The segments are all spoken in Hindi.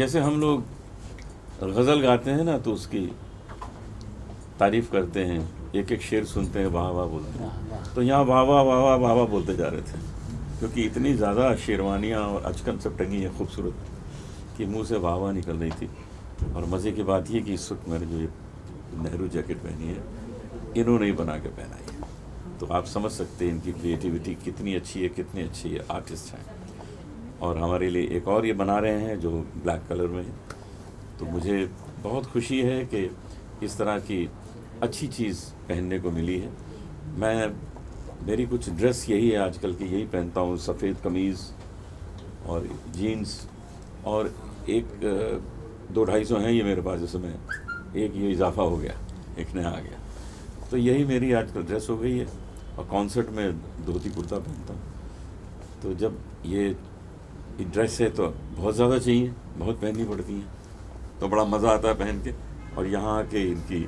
जैसे हम लोग गज़ल गाते हैं ना तो उसकी तारीफ़ करते हैं, एक एक शेर सुनते हैं, वाह वाह बोलते हैं, तो यहाँ वाह वाह वाह वाह वाह वाह बोलते जा रहे थे, क्योंकि इतनी ज़्यादा शेरवानियाँ और अचकन सब टंगी हैं खूबसूरत कि मुंह से वाह वाह निकल रही थी। और मज़े की बात ये कि इस वक्त मैंने जो ये नेहरू जैकेट पहनी है इन्होंने ही बना के पहनाई है, तो आप समझ सकते हैं इनकी क्रिएटिविटी कितनी अच्छी है, कितनी अच्छी आर्टिस्ट हैं। और हमारे लिए एक और ये बना रहे हैं जो ब्लैक कलर में है, तो मुझे बहुत खुशी है कि इस तरह की अच्छी चीज़ पहनने को मिली है। मेरी कुछ ड्रेस यही है आजकल की, यही पहनता हूँ, सफ़ेद कमीज़ और जीन्स, और एक 200-250 हैं ये मेरे पास, इसमें एक ये इजाफा हो गया, एक नया आ गया, तो यही मेरी आजकल ड्रेस हो गई है। और कॉन्सर्ट में धोती कुर्ता पहनता हूँ, तो जब ये ड्रेस है तो बहुत ज़्यादा चाहिए, बहुत पहननी पड़ती हैं, तो बड़ा मज़ा आता है पहन के। और यहाँ के इनकी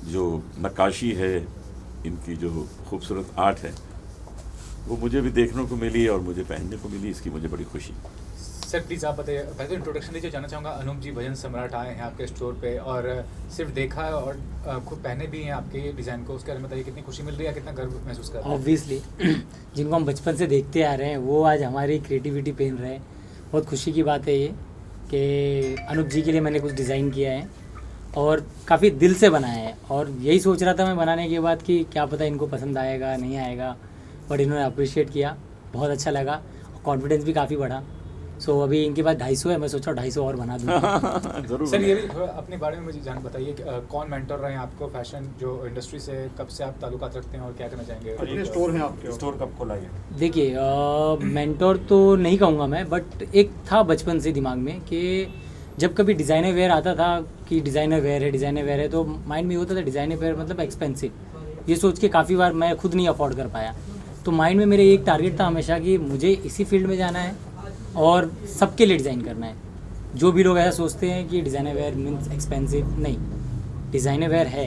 जो नक्काशी है, इनकी जो खूबसूरत आर्ट है, वो मुझे भी देखने को मिली और मुझे पहनने को मिली, इसकी मुझे बड़ी खुशी। सर प्लीज़ आप बताइए, पहले तो इंट्रोडक्शन दीजिए। जानना चाहूँगा, अनूप जी भजन सम्राट आए हैं आपके स्टोर पे और सिर्फ देखा है और खुद पहने भी हैं आपके डिज़ाइन को, उसके बारे में बताइए, कितनी खुशी मिल रही है, कितना गर्व महसूस कर रहे हैं? ऑब्वियसली जिनको हम बचपन से देखते आ रहे हैं वो आज हमारी क्रिएटिविटी पहन रहे हैं। बहुत खुशी की बात है ये कि अनूप जी के लिए मैंने कुछ डिज़ाइन किया है और काफ़ी दिल से बनाया है, और यही सोच रहा था मैं बनाने के बाद कि क्या पता इनको पसंद आएगा नहीं आएगा, बट इन्होंने अप्रिशिएट किया, बहुत अच्छा लगा, कॉन्फिडेंस भी काफ़ी बढ़ा। सो अभी इनके पास 250 है, मैं सोचा 250 और बना दूँ। जरूर। सर ये भी थोड़ा अपने बारे में मुझे बताइए कि कौन मेंटर रहे हैं आपको फैशन जो इंडस्ट्री से, कब से आप ताल्लुकात रखते हैं और क्या करना चाहेंगे? अपने स्टोर है आपके, स्टोर कब खोला है? देखिए मेंटोर तो नहीं कहूँगा मैं, बट एक था बचपन से दिमाग में कि जब कभी डिज़ाइनर वेयर आता था कि डिज़ाइनर वेयर है, तो माइंड में होता था डिज़ाइनर वेयर मतलब एक्सपेंसिव, ये सोच के काफ़ी बार मैं खुद नहीं अफोर्ड कर पाया। तो माइंड में मेरे एक टारगेट था हमेशा कि मुझे इसी फील्ड में जाना है और सबके लिए डिज़ाइन करना है। जो भी लोग ऐसा सोचते हैं कि डिज़ाइनर वेयर मीन्स एक्सपेंसिव, नहीं, डिज़ाइनर वेयर है,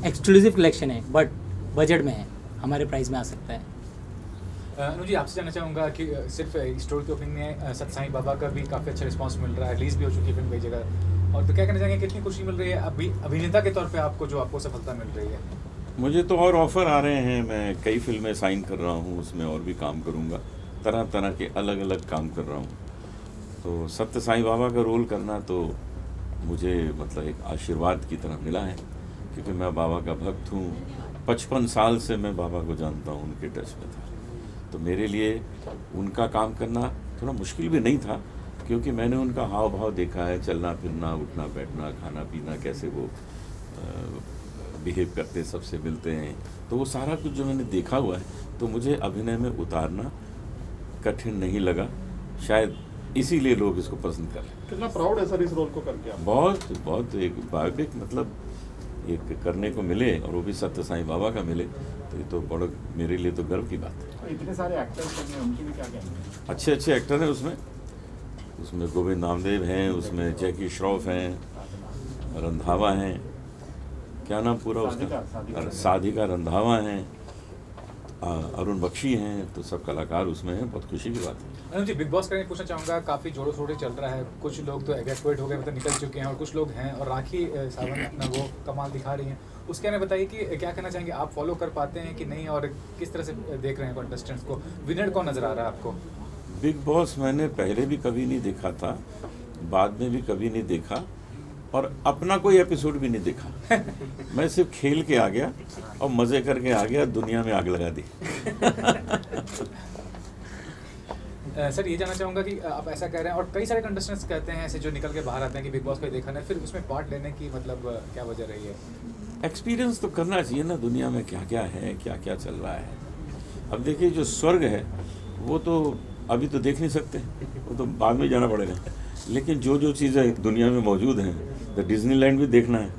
एक्सक्लूसिव कलेक्शन है, बट बजट में है, हमारे प्राइस में आ सकता है। अनुज जी आपसे जानना चाहूँगा कि सिर्फ स्टोर की ओपनिंग में सत्साई बाबा का भी काफ़ी अच्छा रिस्पांस मिल रहा है, रिलीज़ भी हो चुकी है फिल्म कई जगह, और तो क्या कहना चाहेंगे, कितनी खुशी मिल रही है अभी अभिनेता के तौर पे आपको, जो आपको सफलता मिल रही है? मुझे तो और ऑफ़र आ रहे हैं, मैं कई फिल्में साइन कर रहा हूँ, उसमें और भी काम करूँगा, तरह तरह के अलग अलग काम कर रहा हूँ। तो सत्य साईं बाबा का रोल करना तो मुझे मतलब एक आशीर्वाद की तरह मिला है, क्योंकि मैं बाबा का भक्त हूँ, 55 साल से मैं बाबा को जानता हूँ, उनके टच में था। तो मेरे लिए उनका काम करना थोड़ा मुश्किल भी नहीं था, क्योंकि मैंने उनका हाव भाव देखा है, चलना फिरना, उठना बैठना, खाना पीना, कैसे वो बिहेव करते, सबसे मिलते हैं, तो वो सारा कुछ जो मैंने देखा हुआ है, तो मुझे अभिनय में उतारना कठिन नहीं लगा, शायद इसीलिए लोग इसको पसंद कर रहे हैं। कितना प्राउड है सर इस रोल को करके आप? बहुत बहुत, एक बायोपिक मतलब एक करने को मिले और वो भी सत्य साईं बाबा का मिले, तो ये तो बड़ा मेरे लिए तो गर्व की बात है। इतने सारे एक्टर्स हैं, उनकी भी क्या कहेंगे? अच्छे अच्छे एक्टर हैं उसमें गोविंद नामदेव हैं, उसमें जैकी श्रॉफ हैं, रंधावा हैं, क्या नाम पूरा उसका, साधिका रंधावा हैं, अरुण बख्शी हैं, तो सब कलाकार उसमें हैं, बहुत खुशी की बात है। अनुज जी बिग बॉस का पूछना चाहूँगा, काफ़ी जोरों शोरों चल रहा है, कुछ लोग तो एग्रेजुएट हो गए, मतलब निकल चुके हैं, और कुछ लोग हैं, और राखी सावंत अपना वो कमाल दिखा रही हैं, उसके बारे में बताइए कि क्या कहना चाहेंगे, आप फॉलो कर पाते हैं कि नहीं, और किस तरह से देख रहे हैं कंटेस्टेंट्स को, विनर कौन नज़र आ रहा है आपको? बिग बॉस मैंने पहले भी कभी नहीं देखा था, बाद में भी कभी नहीं देखा, और अपना कोई एपिसोड भी नहीं देखा। मैं सिर्फ खेल के आ गया और मज़े करके आ गया, दुनिया में आग लगा दी। सर ये जानना चाहूँगा कि आप ऐसा कह रहे हैं, और कई सारे कंटेस्टेंट्स कहते हैं ऐसे जो निकल के बाहर आते हैं कि बिग बॉस को देखा नहीं, फिर उसमें पार्ट लेने की मतलब क्या वजह रही है? एक्सपीरियंस तो करना चाहिए ना, दुनिया में क्या क्या है, क्या क्या चल रहा है। अब देखिए, जो स्वर्ग है वो तो अभी तो देख नहीं सकते, वो तो बाद में जाना पड़ेगा, लेकिन जो जो चीज़ें दुनिया में मौजूद हैं, तो डिज्नीलैंड भी देखना है,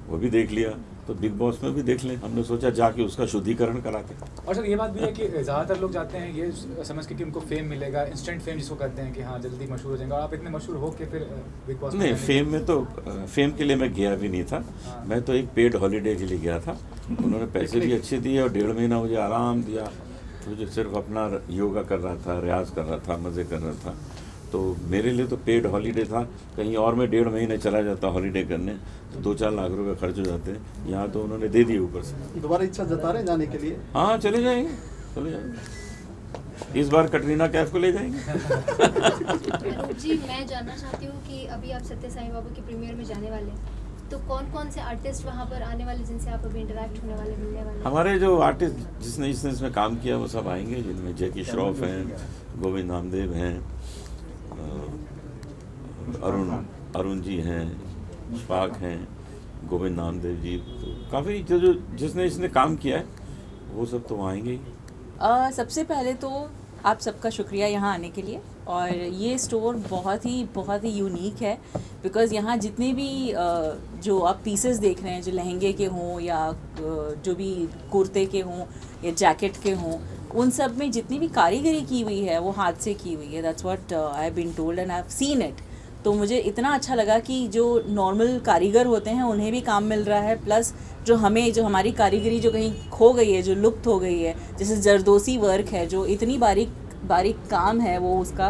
वो भी देख लिया, तो बिग बॉस में भी देख लें। हमने सोचा जाके उसका शुद्धिकरण कराते। और सर ये बात भी है कि ज़्यादातर लोग जाते हैं ये समझ के कि उनको फेम मिलेगा, इंस्टेंट फेम जिसको कहते हैं कि हाँ जल्दी मशहूर हो जाएंगे, और आप इतने मशहूर हो के फिर बिग बॉस नहीं, फेम में तो फेम के लिए मैं गया भी नहीं था, मैं तो एक पेड हॉलीडे के लिए गया था। उन्होंने पैसे भी अच्छे दिए और 1.5 महीना मुझे आराम दिया, मुझे सिर्फ अपना योगा कर रहा था, रियाज कर रहा था, मज़े कर रहा था, तो मेरे लिए तो पेड हॉलीडे था, कहीं और मैं 1.5 महीने चला जाता हॉलीडे करने तो 2-4 लाख रुपए खर्च हो जाते हैं। यहाँ तो उन्होंने दे दिए ऊपर से। दोबारा इच्छा जता रहे हैं जाने के लिए? हाँ चले जाएंगे, इस बार कटरीना कैफ को ले जाएंगे। अनूप जी, मैं जानना चाहती हूँ कि अभी आप सत्य साईं बाबा की प्रीमियर में जाने वाले हैं, तो कौन कौन से आर्टिस्ट वहाँ पर आने वाले जिनसे आप अभी इंटरेक्ट होने वाले, मिलने वाले? हमारे जो आर्टिस्ट जिसने इसमें काम किया वो सब आएंगे, जिनमें जैकी श्रॉफ हैं, गोविंद नामदेव हैं, अरुण जी हैं, शफाक हैं, गोविंद नामदेव जी, तो काफ़ी जो जिसने इसने काम किया है वो सब तो आएंगे ही। सबसे पहले तो आप सबका शुक्रिया यहाँ आने के लिए, और ये स्टोर बहुत ही यूनिक है बिकॉज़ यहाँ जितने भी जो आप पीसेस देख रहे हैं, जो लहंगे के हों या जो भी कुर्ते के हों या जैकेट के हों, उन सब में जितनी भी कारीगरी की हुई है वो हाथ से की हुई है। That's what I have been told and I have seen it. तो मुझे इतना अच्छा लगा कि जो नॉर्मल कारीगर होते हैं उन्हें भी काम मिल रहा है, प्लस जो हमारी कारीगरी जो कहीं खो गई है, जो लुप्त हो गई है, जैसे जरदोसी वर्क है, जो इतनी बारीक काम है वो उसका,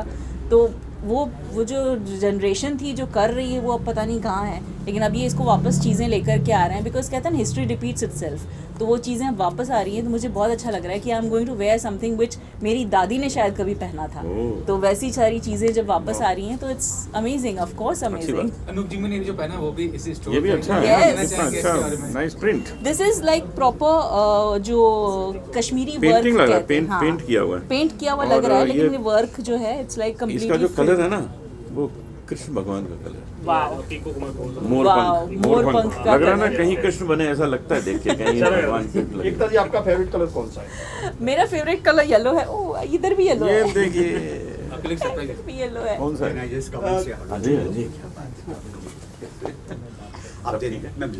तो वो जो जनरेशन थी जो कर रही है वो अब पता नहीं कहाँ है, लेकिन अब ये इसको वापस चीज़ें लेकर के आ रहे हैं बिकॉज कहते हैं हिस्ट्री रिपीट्स इटसेल्फ। तो वो चीज़ें अब वापस आ रही हैं, तो मुझे बहुत अच्छा लग रहा है कि I am going to wear something which मेरी दादी ने शायद कभी पहना था। तो वैसी सारी चीज़ें जब वापस आ रही हैं तो it's amazing, of course amazing. Anoop ji ने जो पहना वो भी इसी स्टोर, ये भी अच्छा है, Yes. अच्छा, nice print, this is like proper जो कश्मीरी वर्क पेंटिंग लग रहा है, कहते हैं। हाँ, पेंट किया हुआ है, पेंट किया हुआ और लग रहा है, ये- लेकिन ये वर्क जो है इट्स लाइक इसका कंप्लीटली जो कलर है ना वो कृष्ण भगवान का कलर है। वाओ, मोरपंख का लग रहा है ना, कलर। कहीं कृष्ण बने ऐसा लगता है देख के, कहीं भगवान कृष्ण लगे। एकता जी, आपका फेवरेट कलर कौन सा है? मेरा फेवरेट कलर येलो है। ओह, इधर भी येलो ये है, देखिए आपके लिए सरप्राइज है। इधर भी येलो है। कौन सा है? अजय अजय आप दे दीजिए, मैं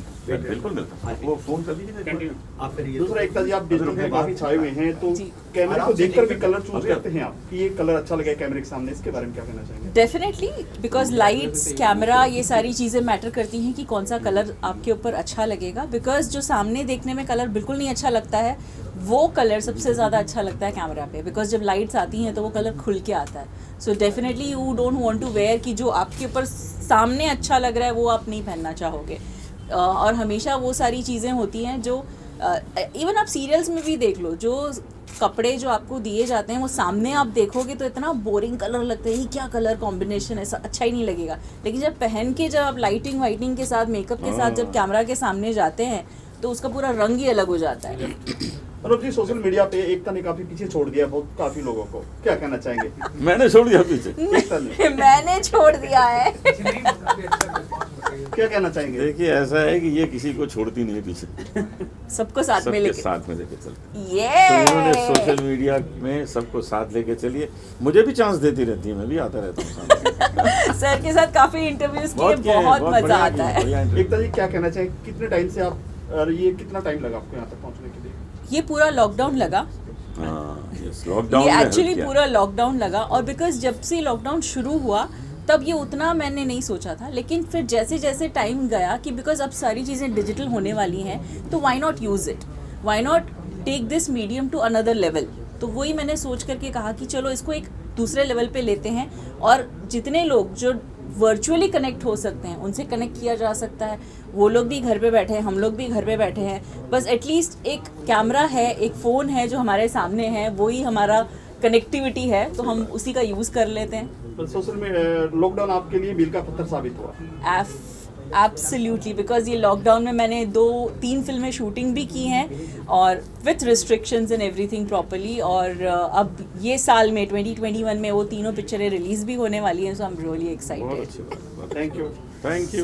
बिल्कुल मिलता है। वो फोन कर दीजिए। आप करिए। दूसरा, एकता जी आप डिजिटल में काफी छाए हुए हैं, तो जी। कैमरे को आराम से देखकर भी देखिए। कलर चूज करते हैं आप कि ये कलर अच्छा लगे कैमरे के सामने, इसके बारे में क्या कहना चाहेंगे? डेफिनेटली, बिकॉज लाइट्स, कैमरा, ये सारी चीज़ें मैटर करती हैं कि कौन सा कलर आपके ऊपर अच्छा लगेगा। बिकॉज जो सामने देखने में कलर बिल्कुल नहीं अच्छा लगता है, वो कलर सबसे ज़्यादा अच्छा लगता है कैमरा पे, बिकॉज जब लाइट्स आती हैं तो वो कलर खुल के आता है। So definitely you don't want to wear कि जो आपके ऊपर सामने अच्छा लग रहा है वो आप नहीं पहनना चाहोगे। और हमेशा वो सारी चीज़ें होती हैं जो इवन आप सीरियल्स में भी देख लो, जो कपड़े जो आपको दिए जाते हैं वो सामने आप देखोगे तो इतना बोरिंग कलर लगता है, ये क्या कलर कॉम्बिनेशन है, अच्छा ही नहीं लगेगा। लेकिन जब पहन के, जब आप लाइटिंग वाइटिंग के साथ, मेकअप के साथ जब कैमरा के सामने जाते हैं तो उसका पूरा रंग ही अलग हो जाता है। अनुप जी, सोशल मीडिया पे एकता ने काफी पीछे छोड़ दिया बहुत काफी लोगों को, क्या कहना चाहेंगे? मैंने छोड़ दिया पीछे। एकता ने मैंने छोड़ दिया है। क्या कहना चाहेंगे? देखिए ऐसा है कि ये किसी को छोड़ती नहीं है पीछे, सबको साथ में सबके लेके, साथ में लेके चलती है। तो इन्होंने सोशल मीडिया में सबको साथ लेके चलिए, मुझे भी चांस देती रहती है, मैं भी आता रहता हूँ सामने। सर के साथ काफी इंटरव्यूज किए, किए हैं, बहुत मजा बढ़िया आता किए, है। बढ़िया इंटरव्यू। एकता जी, क्या कहना चाहेंगे, कितने टाइम से आप, और ये कितना टाइम लगा आपको यहाँ तक पहुँचने के लिए? ये पूरा लॉकडाउन लगा, हाँ, yes, लॉकडाउन ये में एक्चुअली help किया। पूरा लॉकडाउन लगा। और बिकॉज जब से लॉकडाउन शुरू हुआ तब ये उतना मैंने नहीं सोचा था, लेकिन फिर जैसे जैसे टाइम गया कि बिकॉज अब सारी चीज़ें डिजिटल होने वाली हैं, तो why not use it, why not take this medium to another level. तो वही मैंने सोच करके कहा कि चलो इसको एक दूसरे लेवल पे लेते हैं, और जितने लोग जो वर्चुअली कनेक्ट हो सकते हैं उनसे कनेक्ट किया जा सकता है। वो लोग भी घर पे बैठे हैं, हम लोग भी घर पे बैठे हैं, बस एटलीस्ट एक कैमरा है, एक फ़ोन है जो हमारे सामने है, वही हमारा कनेक्टिविटी है, तो हम उसी का यूज़ कर लेते हैं। तो सोशल में लॉकडाउन आपके लिए मील का पत्थर साबित हुआ? एब्सोल्युटली, बिकॉज ये लॉकडाउन में मैंने 2-3 फिल्में शूटिंग भी की हैं, और with restrictions and everything properly. और अब ये साल में 2021 में वो तीनों पिक्चरें रिलीज़ भी होने वाली हैं, सो आई एम रियली बहुत एक्साइटेड। अच्छी बात। Thank you. Thank you.